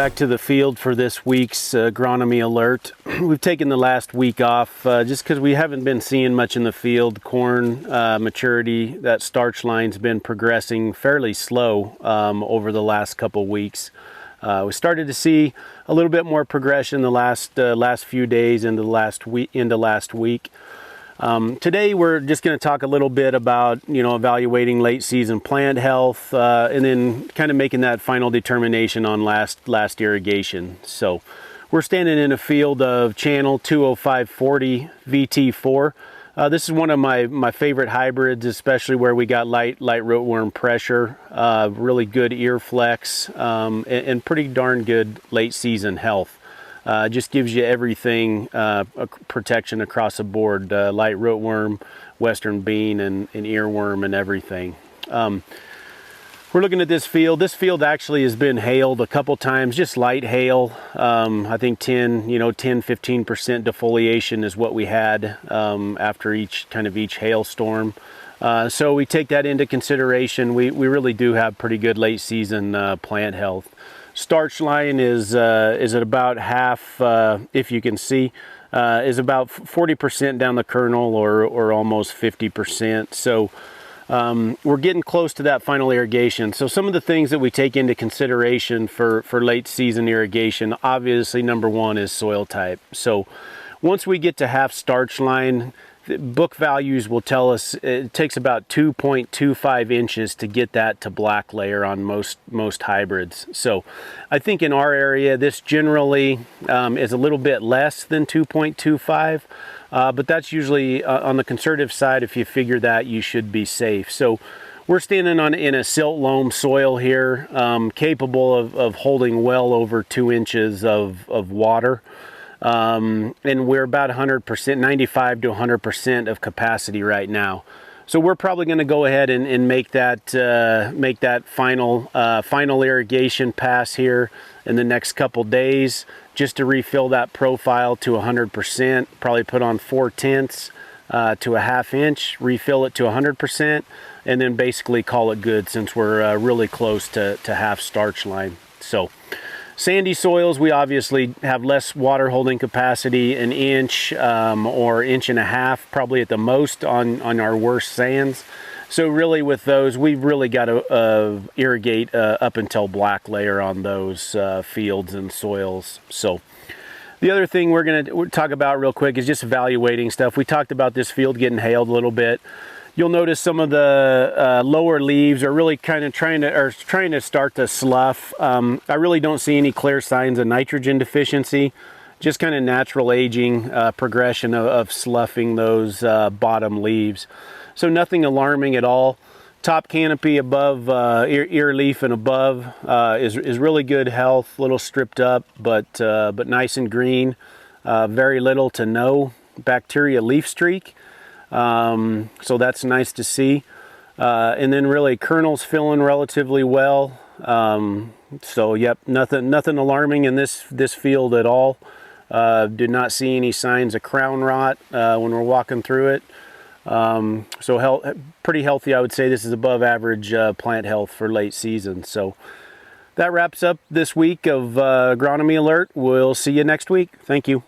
back to the field for this week's Agronomy Alert. We've taken the last week off just because we haven't been seeing much in the field. Corn maturity, that starch line's been progressing fairly slow over the last couple weeks. We started to see a little bit more progression the last few days into last week. Today we're just going to talk a little bit about, evaluating late season plant health and then kind of making that final determination on last irrigation. So we're standing in a field of channel 20540 VT4. This is one of my favorite hybrids, especially where we got light rootworm pressure, really good ear flex, and pretty darn good late season health. Just gives you everything, protection across the board, light rootworm, western bean, and earworm and everything. We're looking at this field. This field actually has been hailed a couple times, just light hail. I think 10-15% defoliation is what we had after each hailstorm. So we take that into consideration. We really do have pretty good late season plant health. Starch line is at about half, if you can see, is about 40% down the kernel or almost 50%. So we're getting close to that final irrigation. So some of the things that we take into consideration for late season irrigation, obviously number one is soil type. So once we get to half starch line, the book values will tell us it takes about 2.25 inches to get that to black layer on most hybrids. So I think in our area this generally is a little bit less than 2.25, but that's usually on the conservative side. If you figure that, you should be safe. So we're standing in a silt loam soil here, capable of holding well over 2 inches of water. And we're about 100%, 95 to 100% of capacity right now. So we're probably going to go ahead and make that final irrigation pass here in the next couple days, just to refill that profile to 100%. Probably put on 4/10 to a ½ inch, refill it to 100%, and then basically call it good, since we're really close to half starch line. So sandy soils, we obviously have less water holding capacity, an inch or inch and a half probably at the most on our worst sands. So really with those, we've really got to irrigate up until black layer on those fields and soils. So the other thing we're going to talk about real quick is just evaluating stuff. We talked about this field getting hailed a little bit. You'll notice some of the lower leaves are really kind of trying to start to slough. I really don't see any clear signs of nitrogen deficiency, just kind of natural aging progression of sloughing those bottom leaves. So nothing alarming at all. Top canopy above, ear leaf and above is really good health, a little stripped up, but nice and green. Very little to no bacteria leaf streak. So that's nice to see. And then really kernels filling relatively well. So yep, nothing alarming in this field at all. Did not see any signs of crown rot when we're walking through it. So pretty healthy, I would say. This is above average plant health for late season. So that wraps up this week of Agronomy Alert. We'll see you next week. Thank you.